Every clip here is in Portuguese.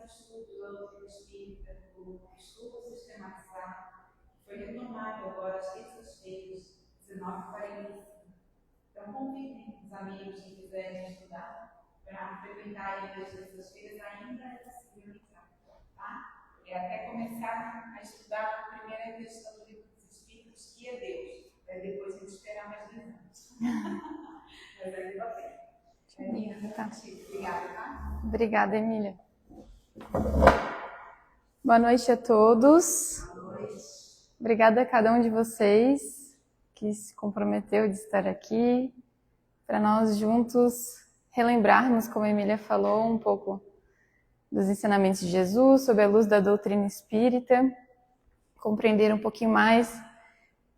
estudos da doutrina espírita, do estudo sistematizado, foi retomado agora às terças-feiras, 19h45. Então, convidem os amigos que quiserem estudar para frequentarem as terças-feiras ainda essa prioridade, tá? Até começar a estudar a primeira questão do livro dos Espíritos, que é Deus. Depois a gente esperar mais 10 anos. Mas aí vai bem. Tá. Obrigada, tá? Obrigada, Emília. Boa noite a todos. Boa noite. Obrigada a cada um de vocês que se comprometeu de estar aqui, para nós juntos relembrarmos, como a Emília falou, um pouco dos ensinamentos de Jesus, sob a luz da doutrina espírita, compreender um pouquinho mais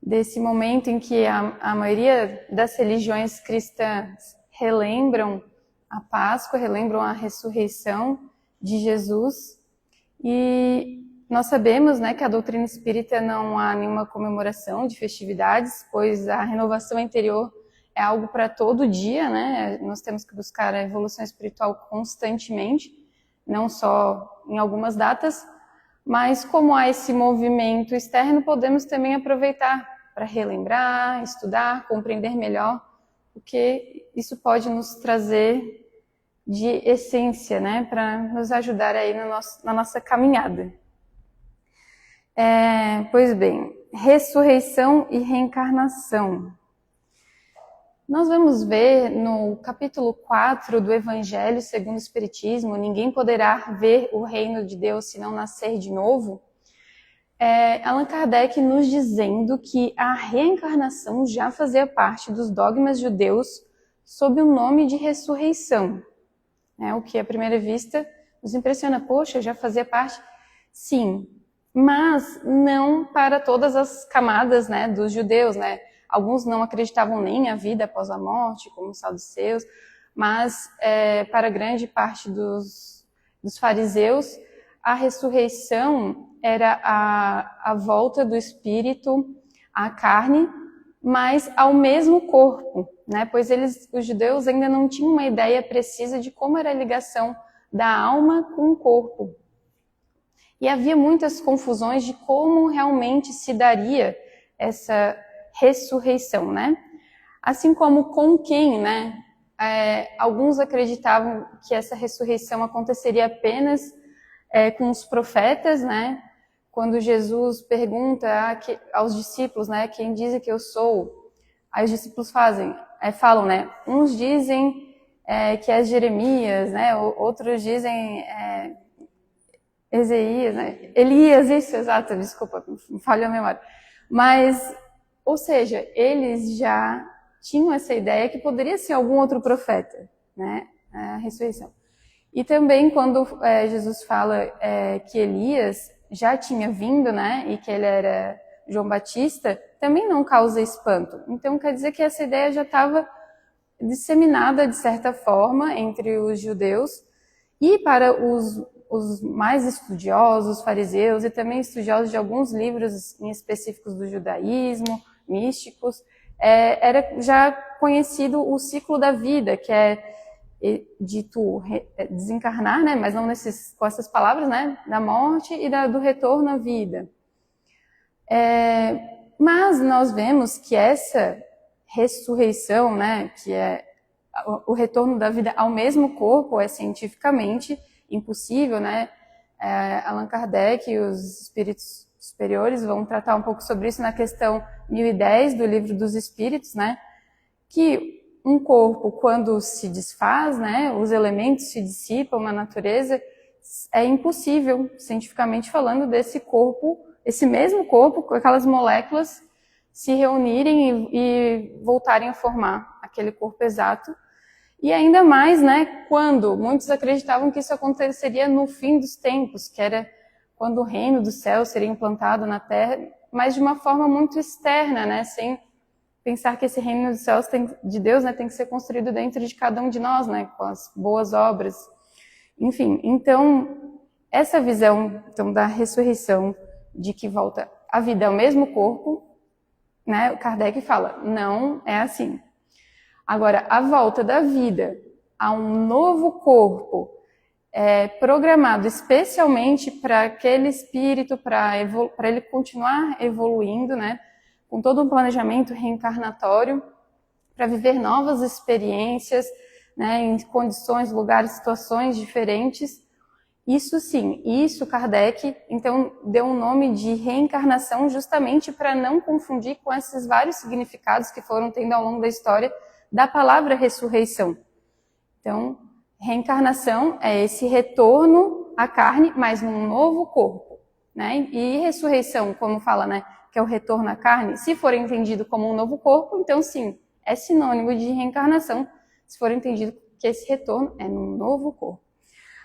desse momento em que a maioria das religiões cristãs relembram a Páscoa, relembram a ressurreição de Jesus. E nós sabemos, né, que a doutrina espírita não há nenhuma comemoração de festividades, pois a renovação interior é algo para todo dia, né? Nós temos que buscar a evolução espiritual constantemente, não só em algumas datas, mas como há esse movimento externo, podemos também aproveitar para relembrar, estudar, compreender melhor o que isso pode nos trazer de essência, né, para nos ajudar aí na nossa caminhada. Pois bem, ressurreição e reencarnação. Nós vamos ver no capítulo 4 do Evangelho segundo o Espiritismo, ninguém poderá ver o reino de Deus se não nascer de novo, Allan Kardec nos dizendo que a reencarnação já fazia parte dos dogmas judeus sob o nome de ressurreição. O que à primeira vista nos impressiona, poxa, já fazia parte? Sim, mas não para todas as camadas, né, dos judeus, né? Alguns não acreditavam nem a vida após a morte, como os saduceus, mas para grande parte dos fariseus, a ressurreição era a volta do espírito à carne, mas ao mesmo corpo, né? Pois os judeus ainda não tinham uma ideia precisa de como era a ligação da alma com o corpo. E havia muitas confusões de como realmente se daria essa ressurreição, né? Assim como com quem, né? Alguns acreditavam que essa ressurreição aconteceria apenas com os profetas, né? Quando Jesus pergunta aos discípulos, né, quem diz que eu sou? Aí os discípulos falam, né, uns dizem que é Jeremias, né, outros dizem Ezequias, né, Elias, isso, exato, desculpa, me falhou a memória. Mas, ou seja, eles já tinham essa ideia que poderia ser algum outro profeta, né, a ressurreição. E também quando Jesus fala que Elias já tinha vindo, né, e que ele era João Batista, também não causa espanto. Então quer dizer que essa ideia já estava disseminada de certa forma entre os judeus e para os mais estudiosos, fariseus e também estudiosos de alguns livros em específicos do judaísmo, místicos, era já conhecido o ciclo da vida, que é dito desencarnar, né, mas não com essas palavras, né, da morte e do retorno à vida. Mas nós vemos que essa ressurreição, né, que é o retorno da vida ao mesmo corpo, é cientificamente impossível, né? Allan Kardec e os espíritos superiores vão tratar um pouco sobre isso na questão 1010 do Livro dos Espíritos, né, que um corpo, quando se desfaz, né, os elementos se dissipam na natureza, é impossível, cientificamente falando, desse corpo, esse mesmo corpo, com aquelas moléculas, se reunirem e voltarem a formar aquele corpo exato. E ainda mais, né, quando muitos acreditavam que isso aconteceria no fim dos tempos, que era quando o reino do céu seria implantado na Terra, mas de uma forma muito externa, né, sem pensar que esse reino dos céus de Deus, né, tem que ser construído dentro de cada um de nós, né, com as boas obras. Enfim, então, essa visão então, da ressurreição, de que volta a vida ao mesmo corpo, né, o Kardec fala, não é assim. Agora, a volta da vida a um novo corpo, programado especialmente para aquele espírito, para ele continuar evoluindo, né, com todo um planejamento reencarnatório, para viver novas experiências, né, em condições, lugares, situações diferentes. Isso sim, isso Kardec, então, deu um nome de reencarnação justamente para não confundir com esses vários significados que foram tendo ao longo da história da palavra ressurreição. Então, reencarnação é esse retorno à carne, mas num novo corpo, né? E ressurreição, como fala, né, que é o retorno à carne, se for entendido como um novo corpo, então sim, é sinônimo de reencarnação, se for entendido que esse retorno é num novo corpo.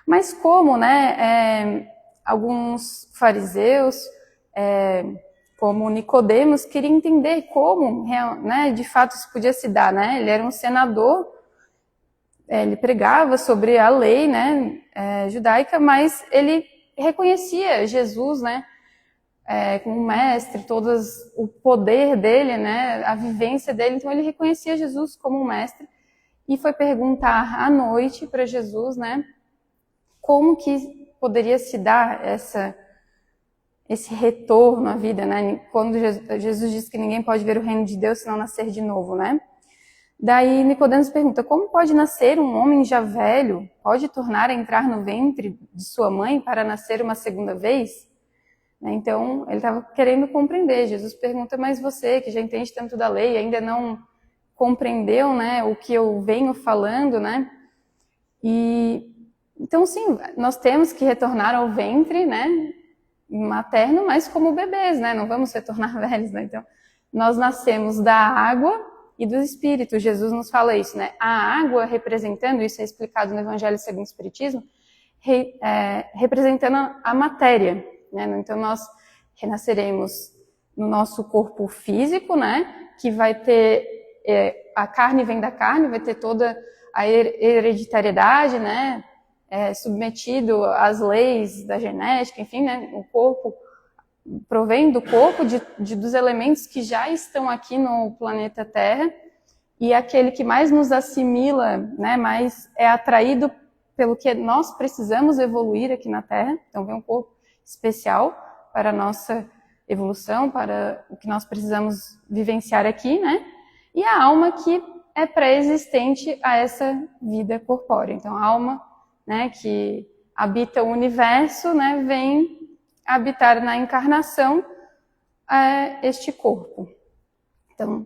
Mas como, né, alguns fariseus, como Nicodemos, queriam entender como, né, de fato isso podia se dar, né? Ele era um senador, ele pregava sobre a lei, né, judaica, mas ele reconhecia Jesus, né, como mestre, o poder dele, né, a vivência dele, então ele reconhecia Jesus como um mestre e foi perguntar à noite para Jesus, né, como que poderia se dar esse retorno à vida, né, quando Jesus diz que ninguém pode ver o reino de Deus se não nascer de novo, né. Daí Nicodemos pergunta, como pode nascer um homem já velho, pode tornar a entrar no ventre de sua mãe para nascer uma segunda vez? Então, ele estava querendo compreender. Jesus pergunta, mas você, que já entende tanto da lei, ainda não compreendeu, né, o que eu venho falando, né? Então, sim, nós temos que retornar ao ventre, né, materno, mas como bebês, né? Não vamos retornar velhos, né? Então, nós nascemos da água e do Espírito. Jesus nos fala isso, né? A água representando, isso é explicado no Evangelho segundo o Espiritismo, representando a matéria, né? Então nós renasceremos no nosso corpo físico, né? Que vai ter, a carne vem da carne, vai ter toda a hereditariedade, né? Submetido às leis da genética, enfim, né? O corpo provém do corpo, dos elementos que já estão aqui no planeta Terra, e aquele que mais nos assimila, né, mais é atraído pelo que nós precisamos evoluir aqui na Terra. Então vem um corpo especial para a nossa evolução, para o que nós precisamos vivenciar aqui, né? E a alma que é pré-existente a essa vida corpórea. Então a alma, né, que habita o universo, né, vem habitar na encarnação este corpo. Então,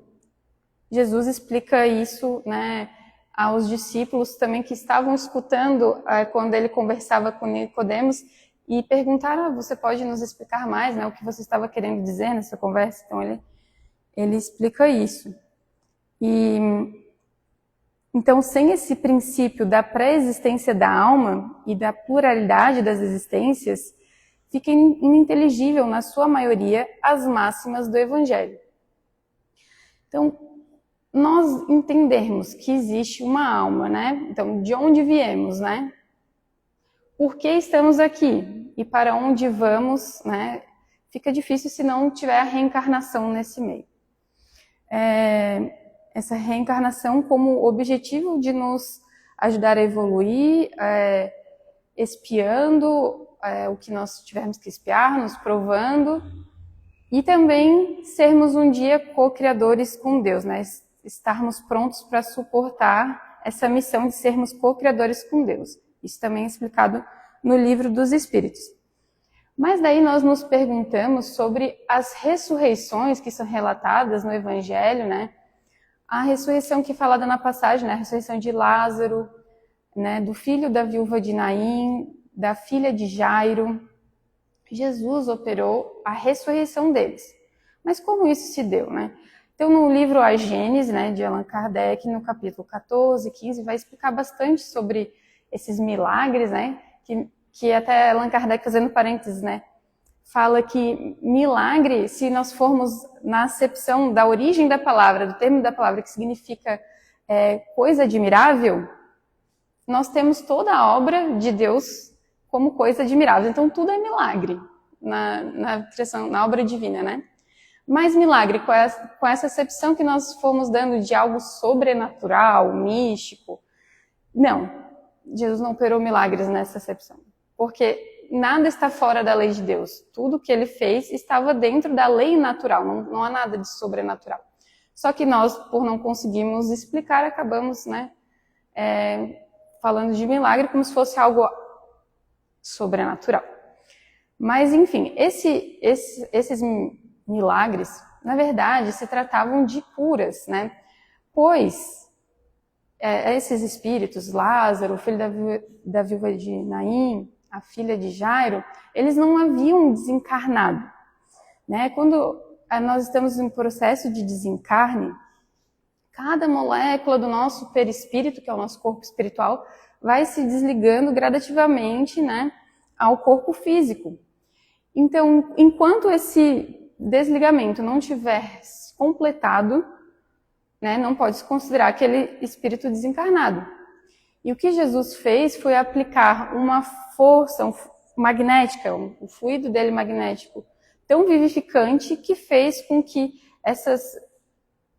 Jesus explica isso, né, aos discípulos também que estavam escutando quando ele conversava com Nicodemos e perguntaram, você pode nos explicar mais, né, o que você estava querendo dizer nessa conversa? Então, ele explica isso. Então, sem esse princípio da pré-existência da alma e da pluralidade das existências, fica ininteligível, na sua maioria, as máximas do Evangelho. Então, nós entendermos que existe uma alma, né? Então, de onde viemos, né? Por que estamos aqui? E para onde vamos, né? Fica difícil se não tiver a reencarnação nesse meio. Essa reencarnação como objetivo de nos ajudar a evoluir, espiando o que nós tivermos que espiar, nos provando, e também sermos um dia co-criadores com Deus, né? Estarmos prontos para suportar essa missão de sermos co-criadores com Deus. Isso também é explicado no Livro dos Espíritos. Mas daí nós nos perguntamos sobre as ressurreições que são relatadas no Evangelho, né? A ressurreição que é falada na passagem, né? A ressurreição de Lázaro, né? Do filho da viúva de Naim, da filha de Jairo. Jesus operou a ressurreição deles. Mas como isso se deu, né? Então, no livro A Gênese, né, de Allan Kardec, no capítulo 14, 15, vai explicar bastante sobre esses milagres, né? Que até Allan Kardec, fazendo parênteses, né, fala que milagre, se nós formos na acepção da origem da palavra, do termo da palavra, que significa coisa admirável, nós temos toda a obra de Deus como coisa admirável. Então, tudo é milagre na criação, na obra divina, né? Mas milagre, com essa acepção que nós fomos dando de algo sobrenatural, místico, não. Jesus não operou milagres nessa acepção, porque nada está fora da lei de Deus. Tudo que ele fez estava dentro da lei natural, não há nada de sobrenatural. Só que nós, por não conseguirmos explicar, acabamos, né, falando de milagre como se fosse algo sobrenatural. Mas, enfim, esses milagres, na verdade, se tratavam de curas, né? Pois esses espíritos, Lázaro, o filho da viúva de Naim, a filha de Jairo, eles não haviam desencarnado, né? Quando nós estamos em processo de desencarne, cada molécula do nosso perispírito, que é o nosso corpo espiritual, vai se desligando gradativamente, né, ao corpo físico. Então, enquanto esse desligamento não tiver completado, né, não pode se considerar aquele espírito desencarnado. E o que Jesus fez foi aplicar uma força magnética, o fluido dele magnético, tão vivificante, que fez com que essas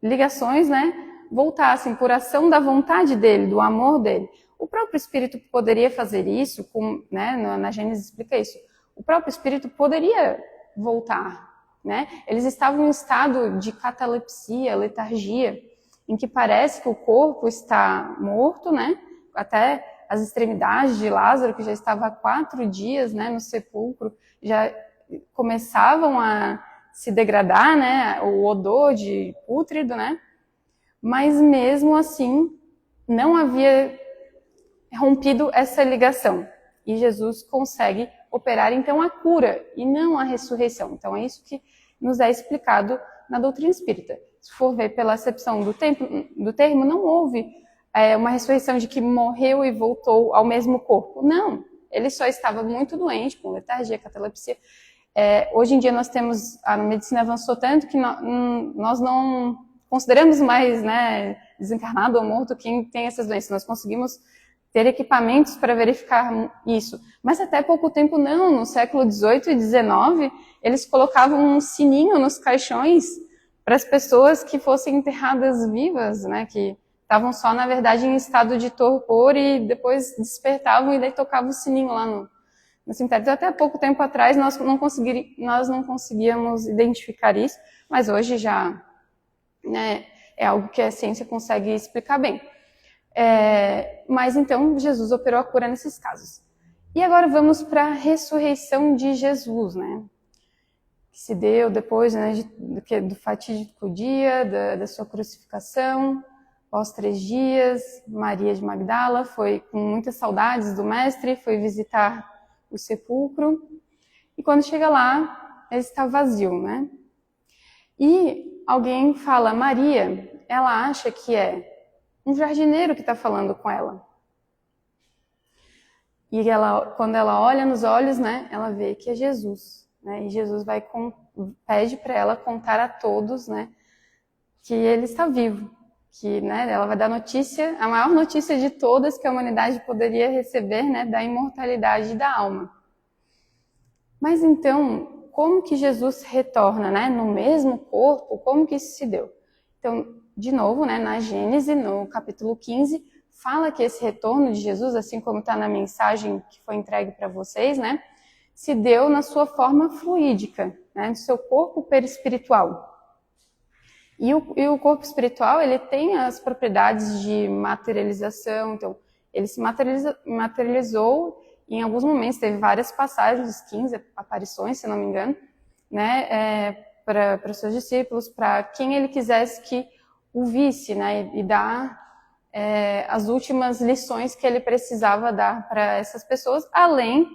ligações, né, voltassem por ação da vontade dele, do amor dele. O próprio espírito poderia fazer isso, né, na Gênesis explica isso. O próprio espírito poderia voltar, né? Eles estavam em estado de catalepsia, letargia, em que parece que o corpo está morto, né? Até as extremidades de Lázaro, que já estava há 4 dias, né, no sepulcro, já começavam a se degradar, né? O odor de pútrido, né? Mas mesmo assim, não havia rompido essa ligação. E Jesus consegue operar, então, a cura e não a ressurreição. Então, é isso que nos é explicado na doutrina espírita. Se for ver pela acepção do termo, não houve uma ressurreição de que morreu e voltou ao mesmo corpo. Não, ele só estava muito doente, com letargia, catalepsia. Hoje em dia nós temos, a medicina avançou tanto que nós não consideramos mais, né, desencarnado ou morto quem tem essas doenças. Nós conseguimos ter equipamentos para verificar isso. Mas até pouco tempo não, no século XVIII e XIX, eles colocavam um sininho nos caixões para as pessoas que fossem enterradas vivas, né, que estavam só, na verdade, em estado de torpor e depois despertavam e daí tocavam o sininho lá no cemitério. Então, até pouco tempo atrás nós não conseguíamos identificar isso, mas hoje já, né, é algo que a ciência consegue explicar bem. Mas então Jesus operou a cura nesses casos. E agora vamos para a ressurreição de Jesus, né? Que se deu depois, né, do fatídico dia da sua crucificação. Após 3 dias, Maria de Magdala foi com muitas saudades do mestre, foi visitar o sepulcro. E quando chega lá, ele está vazio, né? E alguém fala, Maria, ela acha que é um jardineiro que está falando com ela. E quando ela olha nos olhos, né, ela vê que é Jesus, né? E Jesus pede para ela contar a todos, né, que ele está vivo, que, né, ela vai dar notícia, a maior notícia de todas que a humanidade poderia receber, né, da imortalidade da alma. Mas então, como que Jesus retorna, né, no mesmo corpo? Como que isso se deu? Então, de novo, né, na Gênesis, no capítulo 15, fala que esse retorno de Jesus, assim como está na mensagem que foi entregue para vocês, né, se deu na sua forma fluídica, né, no seu corpo perispiritual. E o corpo espiritual, ele tem as propriedades de materialização, então ele se materializou em alguns momentos, teve várias passagens, 15 aparições, se não me engano, né, para os seus discípulos, para quem ele quisesse que o visse, né, e dar as últimas lições que ele precisava dar para essas pessoas, além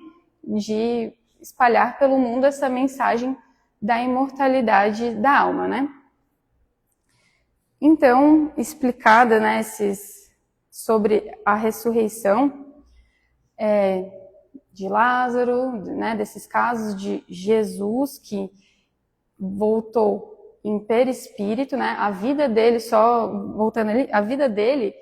de espalhar pelo mundo essa mensagem da imortalidade da alma, né? Então, explicada, né, sobre a ressurreição de Lázaro, né, desses casos de Jesus que voltou em perispírito, né, a vida dele, só voltando ali, a vida dele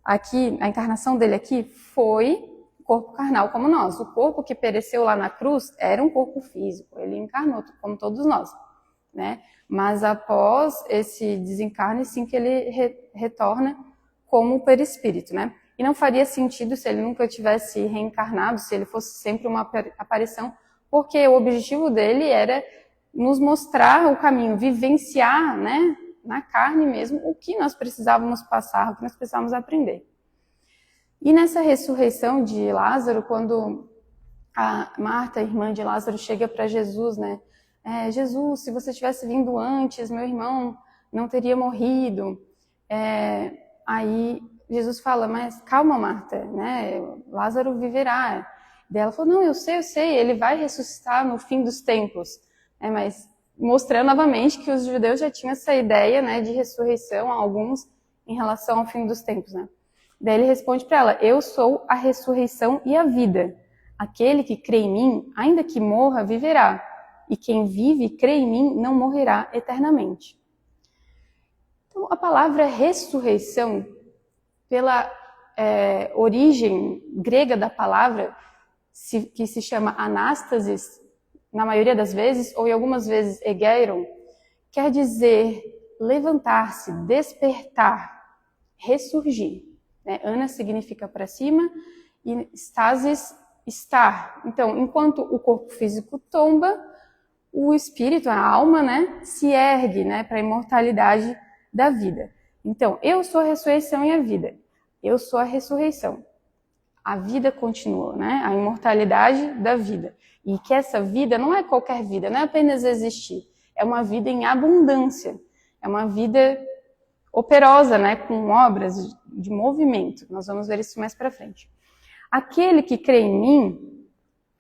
aqui, a encarnação dele aqui foi corpo carnal como nós. O corpo que pereceu lá na cruz era um corpo físico, ele encarnou como todos nós, né? Mas após esse desencarne, sim que ele retorna como perispírito, né? E não faria sentido se ele nunca tivesse reencarnado, se ele fosse sempre uma aparição, porque o objetivo dele era nos mostrar o caminho, vivenciar, né, na carne mesmo, o que nós precisávamos passar, o que nós precisávamos aprender. E nessa ressurreição de Lázaro, quando a Marta, a irmã de Lázaro, chega para Jesus, né, Jesus, se você tivesse vindo antes, meu irmão não teria morrido. Aí Jesus fala, mas calma, Marta, né? Lázaro viverá. Daí ela falou, não, eu sei, ele vai ressuscitar no fim dos tempos. Mas mostrando novamente que os judeus já tinham essa ideia, né, de ressurreição, alguns em relação ao fim dos tempos, né? Daí ele responde para ela, eu sou a ressurreição e a vida. Aquele que crê em mim, ainda que morra, viverá. E quem vive e crê em mim não morrerá eternamente. Então, a palavra ressurreição, pela origem grega da palavra, que se chama anástasis, na maioria das vezes, ou em algumas vezes egeiron, quer dizer levantar-se, despertar, ressurgir. Né? Ana significa para cima e stasis, estar. Então, enquanto o corpo físico tomba, o espírito, a alma, né, se ergue, né, para a imortalidade da vida. Então, eu sou a ressurreição e a vida. Eu sou a ressurreição. A vida continua, né? A imortalidade da vida. E que essa vida não é qualquer vida, não é apenas existir. É uma vida em abundância. É uma vida operosa, né? Com obras de movimento. Nós vamos ver isso mais para frente. Aquele que crê em mim,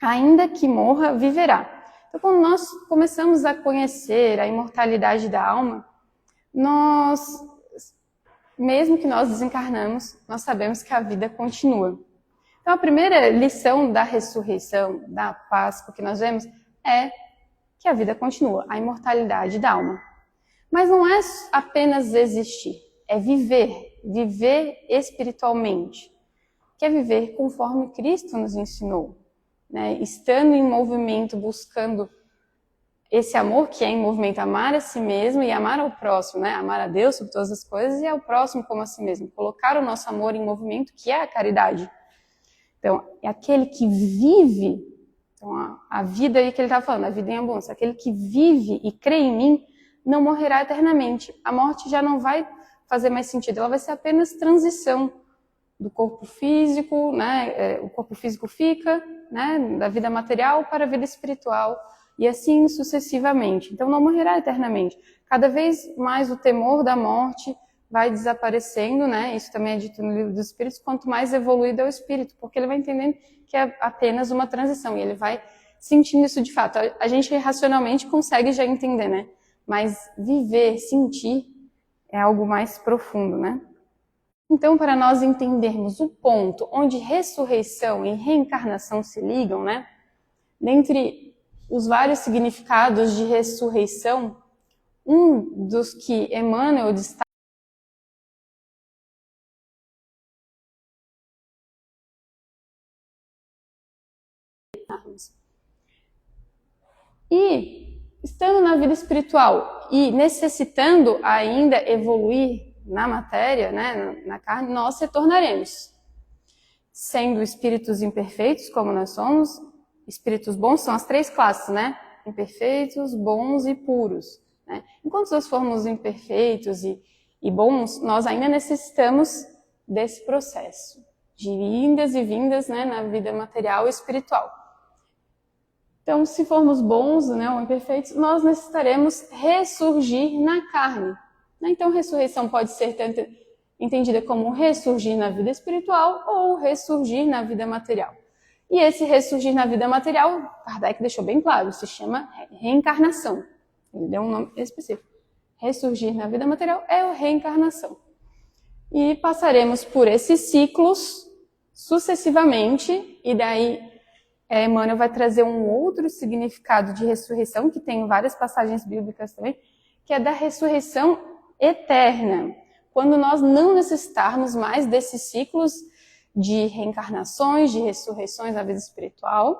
ainda que morra, viverá. Então, quando nós começamos a conhecer a imortalidade da alma, mesmo que nós desencarnamos, nós sabemos que a vida continua. Então, a primeira lição da ressurreição, da Páscoa que nós vemos, é que a vida continua, a imortalidade da alma. Mas não é apenas existir, é viver espiritualmente, que é viver conforme Cristo nos ensinou, né? Estando em movimento, buscando esse amor que é em movimento, amar a si mesmo e amar ao próximo, né? Amar a Deus sobre todas as coisas e ao próximo como a si mesmo. Colocar o nosso amor em movimento, que é a caridade. Então, é aquele que vive, então a vida aí que ele está falando, a vida em abundância, aquele que vive e crê em mim, não morrerá eternamente. A morte já não vai fazer mais sentido, ela vai ser apenas transição do corpo físico, né? O corpo físico fica, né, da vida material para a vida espiritual, e assim sucessivamente. Então não morrerá eternamente. Cada vez mais o temor da morte vai desaparecendo, né? Isso também é dito no Livro dos Espíritos, quanto mais evoluído é o espírito, porque ele vai entendendo que é apenas uma transição, e ele vai sentindo isso de fato. A gente racionalmente consegue já entender, né? Mas viver, sentir, é algo mais profundo, né? Então, para nós entendermos o ponto onde ressurreição e reencarnação se ligam, né? Dentre os vários significados de ressurreição, um dos que Emmanuel destaca e estando na vida espiritual e necessitando ainda evoluir na matéria, né, na carne, nós retornaremos. Sendo espíritos imperfeitos, como nós somos, espíritos bons são as três classes, né? Imperfeitos, bons e puros. Né? Enquanto nós formos imperfeitos e bons, nós ainda necessitamos desse processo de indas e vindas, né, na vida material e espiritual. Então, se formos bons, né, ou imperfeitos, nós necessitaremos ressurgir na carne. Né? Então, ressurreição pode ser tanto entendida como ressurgir na vida espiritual ou ressurgir na vida material. E esse ressurgir na vida material, Kardec deixou bem claro, se chama reencarnação. Ele deu um nome específico. Ressurgir na vida material é a reencarnação. E passaremos por esses ciclos sucessivamente, e daí Emmanuel vai trazer um outro significado de ressurreição, que tem várias passagens bíblicas também, que é da ressurreição eterna. Quando nós não necessitarmos mais desses ciclos de reencarnações, de ressurreições na vida espiritual,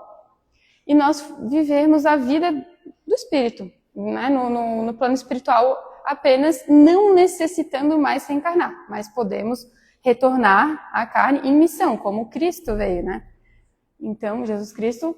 e nós vivermos a vida do espírito, né? No plano espiritual, apenas não necessitando mais reencarnar, mas podemos retornar à carne em missão, como Cristo veio, né? Então, Jesus Cristo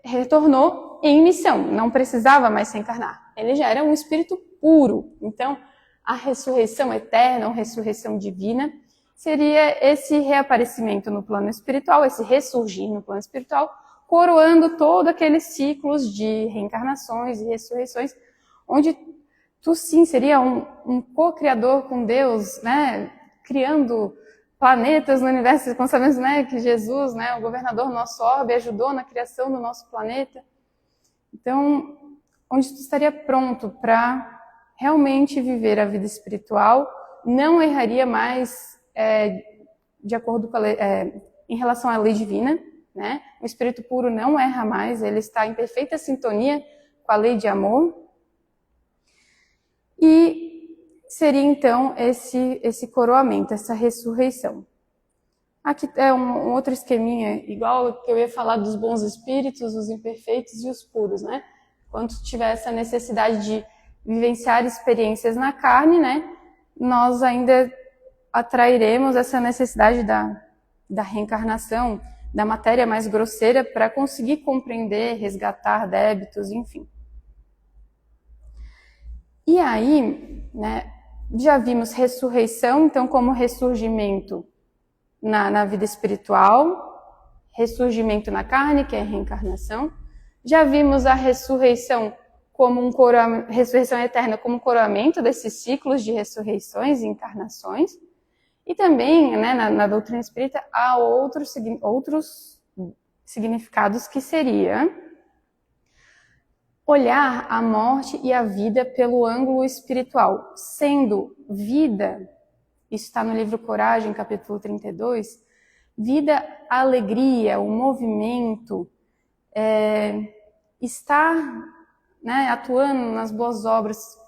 retornou em missão, não precisava mais se encarnar. Ele já era um espírito puro. Então, a ressurreição eterna, ou ressurreição divina, seria esse reaparecimento no plano espiritual, esse ressurgir no plano espiritual, coroando todos aqueles ciclos de reencarnações e ressurreições, onde tu sim seria um co-criador com Deus, né? Criando planetas no universo, como sabemos, né, que Jesus, né, o governador do nosso orbe, ajudou na criação do nosso planeta. Então, onde tu estaria pronto para realmente viver a vida espiritual, não erraria mais de acordo com a lei, em relação à lei divina, né? O espírito puro não erra mais, ele está em perfeita sintonia com a lei de amor. E seria então esse coroamento, essa ressurreição. Aqui é um outro esqueminha, igual que eu ia falar dos bons espíritos, os imperfeitos e os puros, né? Quando tiver essa necessidade de vivenciar experiências na carne, né? Nós ainda atrairemos essa necessidade da reencarnação, da matéria mais grosseira, para conseguir compreender, resgatar débitos, enfim. E aí, né, já vimos ressurreição, então como ressurgimento na vida espiritual, ressurgimento na carne, que é a reencarnação. Já vimos a ressurreição como ressurreição eterna como um coroamento desses ciclos de ressurreições e encarnações. E também, né, na doutrina espírita, há outros significados que seria olhar a morte e a vida pelo ângulo espiritual, sendo vida, isso está no livro Coragem, capítulo 32, vida, a alegria, o movimento, estar, né, atuando nas boas obras,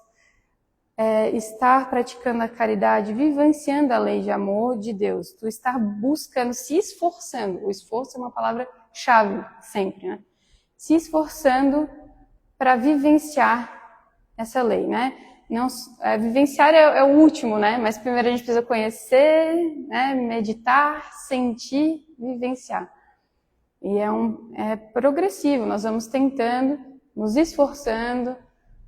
estar praticando a caridade, vivenciando a lei de amor de Deus, tu estar buscando, se esforçando, o esforço é uma palavra-chave sempre, né? Se esforçando para vivenciar essa lei, né? Não, vivenciar é o último, né? Mas primeiro a gente precisa conhecer, né? Meditar, sentir, vivenciar. E é progressivo, nós vamos tentando, nos esforçando,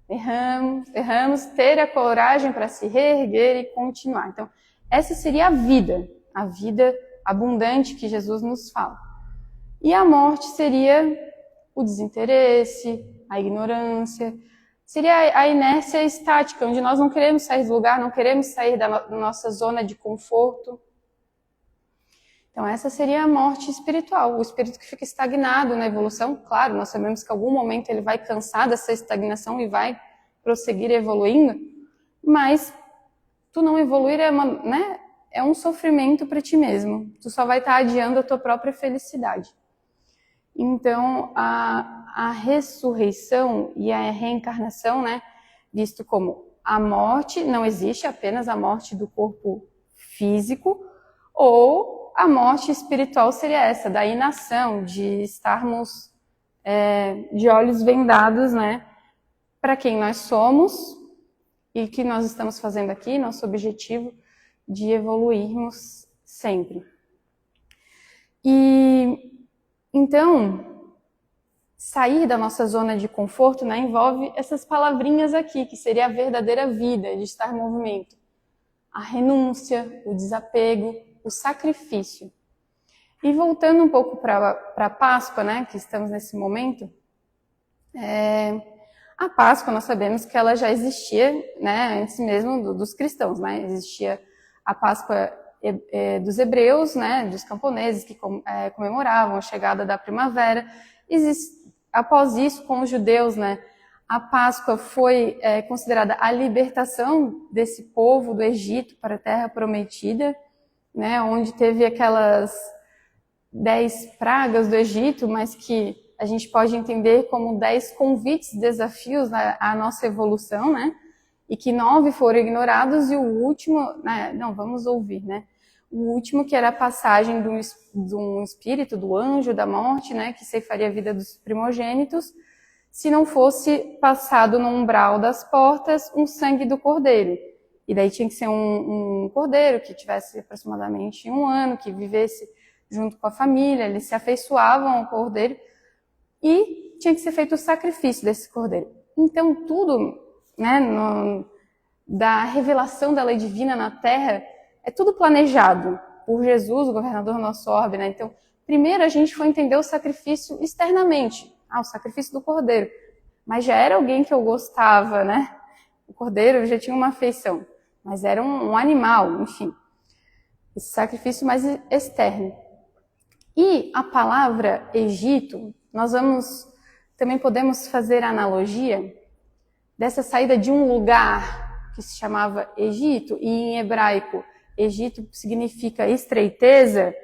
erramos, ter a coragem para se reerguer e continuar. Então, essa seria a vida abundante que Jesus nos fala. E a morte seria o desinteresse, a ignorância, seria a inércia estática, onde nós não queremos sair do lugar, não queremos sair da nossa zona de conforto. Então essa seria a morte espiritual, o espírito que fica estagnado na evolução. Claro, nós sabemos que em algum momento ele vai cansar dessa estagnação e vai prosseguir evoluindo, mas tu não evoluir é um sofrimento para ti mesmo. Tu só vai estar adiando a tua própria felicidade. Então, a ressurreição e a reencarnação, né, visto como a morte, não existe apenas a morte do corpo físico, ou a morte espiritual seria essa, da inação, de estarmos de olhos vendados, né, para quem nós somos e o que nós estamos fazendo aqui, nosso objetivo de evoluirmos sempre. E então, sair da nossa zona de conforto, né, envolve essas palavrinhas aqui, que seria a verdadeira vida, de estar em movimento. A renúncia, o desapego, o sacrifício. E voltando um pouco para a Páscoa, né, que estamos nesse momento, a Páscoa nós sabemos que ela já existia, né, antes mesmo dos cristãos, né, existia a Páscoa dos hebreus, né, dos camponeses que comemoravam a chegada da primavera. Após isso, com os judeus, né, a Páscoa foi considerada a libertação desse povo do Egito para a Terra Prometida, né, onde teve aquelas 10 pragas do Egito, mas que a gente pode entender como 10 convites, desafios à nossa evolução, né, e que 9 foram ignorados e o último, vamos ouvir, né, o último que era a passagem de um espírito, do anjo da morte, né, que ceifaria a vida dos primogênitos, se não fosse passado no umbral das portas um sangue do cordeiro. E daí tinha que ser um cordeiro que tivesse aproximadamente 1 ano, que vivesse junto com a família, eles se afeiçoavam ao cordeiro e tinha que ser feito o sacrifício desse cordeiro. Então tudo, né, da revelação da lei divina na Terra, é tudo planejado por Jesus, o governador nosso orbe, né? Então, primeiro a gente foi entender o sacrifício externamente, o sacrifício do cordeiro. Mas já era alguém que eu gostava, né? O cordeiro já tinha uma afeição, mas era um animal, enfim. Esse sacrifício mais externo. E a palavra Egito, nós também podemos fazer a analogia dessa saída de um lugar que se chamava Egito, e em hebraico, Egito significa estreiteza,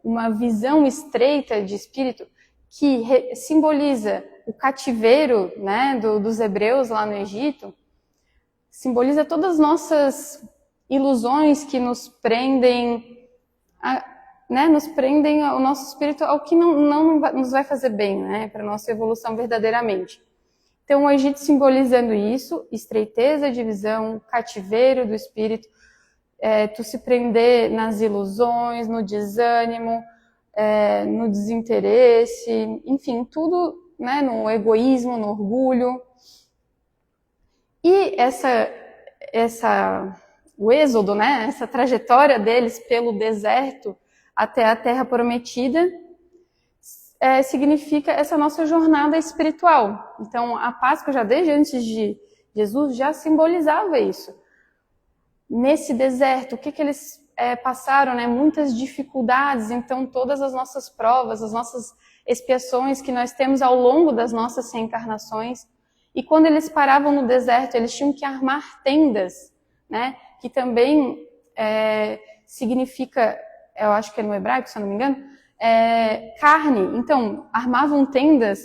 uma visão estreita de espírito que simboliza o cativeiro, né, dos hebreus lá no Egito, simboliza todas as nossas ilusões que nos prendem, nos prendem ao nosso espírito ao que não nos vai fazer bem, né, para a nossa evolução verdadeiramente. Então, o Egito simbolizando isso, estreiteza de visão, cativeiro do espírito, tu se prender nas ilusões, no desânimo, no desinteresse, enfim, tudo, né, no egoísmo, no orgulho. E o êxodo, né, essa trajetória deles pelo deserto até a Terra Prometida, significa essa nossa jornada espiritual. Então, a Páscoa, já desde antes de Jesus, já simbolizava isso. Nesse deserto, o que eles passaram, né? Muitas dificuldades, então todas as nossas provas, as nossas expiações que nós temos ao longo das nossas reencarnações. E quando eles paravam no deserto, eles tinham que armar tendas, né? Que também significa, eu acho que é no hebraico, se eu não me engano, carne. Então, armavam tendas,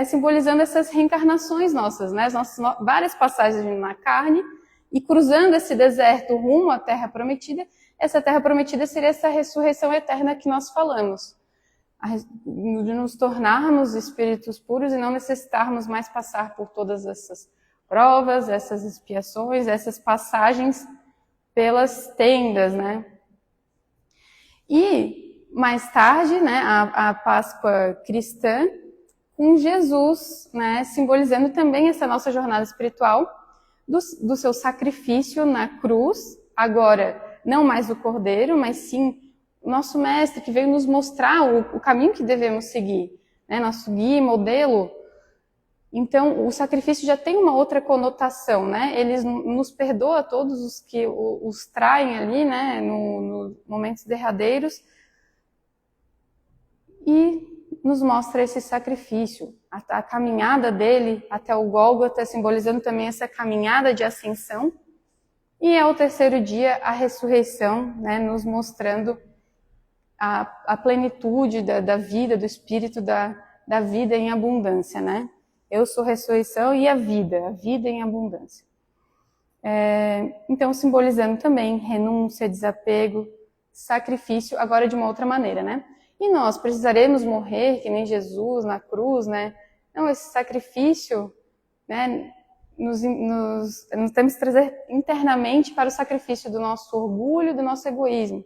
simbolizando essas reencarnações nossas, né? As nossas várias passagens na carne, e cruzando esse deserto rumo à Terra Prometida. Essa Terra Prometida seria essa ressurreição eterna que nós falamos. De nos tornarmos espíritos puros e não necessitarmos mais passar por todas essas provas, essas expiações, essas passagens pelas tendas, né? E mais tarde, né, a Páscoa cristã, com Jesus, né, simbolizando também essa nossa jornada espiritual, do seu sacrifício na cruz, agora não mais o cordeiro, mas sim o nosso mestre que veio nos mostrar o caminho que devemos seguir, né? Nosso guia e modelo. Então, o sacrifício já tem uma outra conotação, né? Ele nos perdoa todos os que os traem ali, né, nos momentos derradeiros, e nos mostra esse sacrifício, a caminhada dele até o Gólgota, simbolizando também essa caminhada de ascensão, e ao terceiro dia a ressurreição, né, nos mostrando a plenitude da vida, do espírito, da vida em abundância, né? Eu sou a ressurreição e a vida em abundância. Então, simbolizando também renúncia, desapego, sacrifício, agora de uma outra maneira, né? E nós precisaremos morrer, que nem Jesus na cruz, né? Não, esse sacrifício, né, nos temos que trazer internamente para o sacrifício do nosso orgulho, do nosso egoísmo.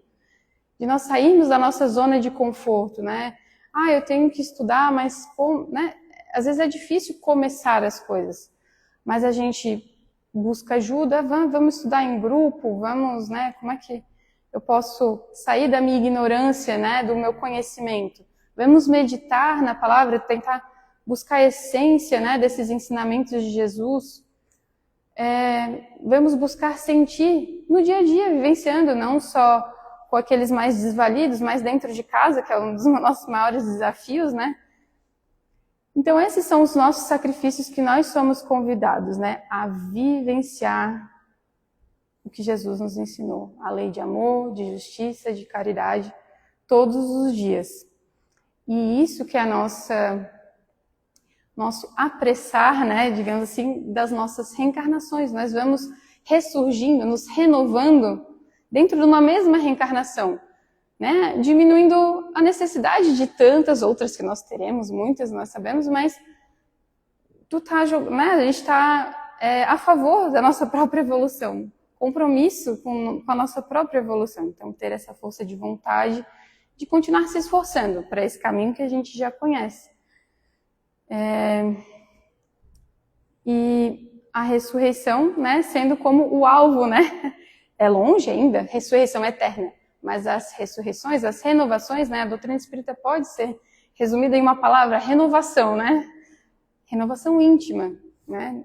De nós sairmos da nossa zona de conforto, né? Eu tenho que estudar, mas né? Às vezes é difícil começar as coisas. Mas a gente busca ajuda, vamos estudar em grupo, vamos, né? Como é que eu posso sair da minha ignorância, né, do meu conhecimento? Vamos meditar na palavra, tentar buscar a essência, né, desses ensinamentos de Jesus. Vamos buscar sentir no dia a dia, vivenciando, não só com aqueles mais desvalidos, mas dentro de casa, que é um dos nossos maiores desafios, né? Então, esses são os nossos sacrifícios que nós somos convidados, né, a vivenciar o que Jesus nos ensinou, a lei de amor, de justiça, de caridade, todos os dias. E isso que é nosso apressar, né, digamos assim, das nossas reencarnações. Nós vamos ressurgindo, nos renovando dentro de uma mesma reencarnação, né, diminuindo a necessidade de tantas outras que nós teremos, muitas nós sabemos, mas né, a gente está a favor da nossa própria evolução, compromisso com a nossa própria evolução. Então, ter essa força de vontade de continuar se esforçando para esse caminho que a gente já conhece. E a ressurreição, né, sendo como o alvo, né? É longe ainda, ressurreição eterna, mas as ressurreições, as renovações, né, a doutrina espírita pode ser resumida em uma palavra, renovação, né? Renovação íntima, né?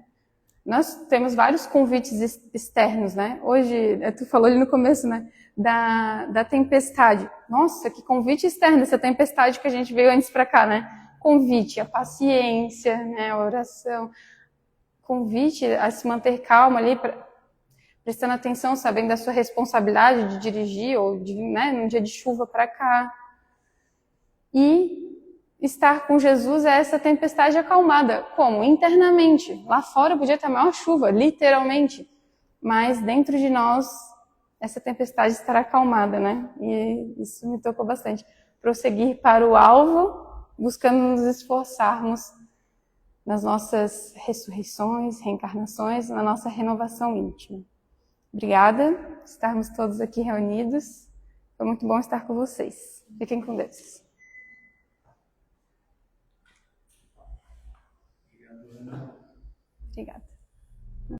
Nós temos vários convites externos, né? Hoje, tu falou ali no começo, né, da tempestade. Nossa, que convite externo, essa tempestade que a gente veio antes para cá, né? Convite à paciência, né, a oração, convite a se manter calmo ali, prestando atenção, sabendo da sua responsabilidade de dirigir, ou de, né, num dia de chuva para cá. E estar com Jesus é essa tempestade acalmada. Como? Internamente. Lá fora podia estar a maior chuva, literalmente. Mas dentro de nós, essa tempestade estará acalmada, né? E isso me tocou bastante. Prosseguir para o alvo, buscando nos esforçarmos nas nossas ressurreições, reencarnações, na nossa renovação íntima. Obrigada por estarmos todos aqui reunidos. Foi muito bom estar com vocês. Fiquem com Deus. Obrigada.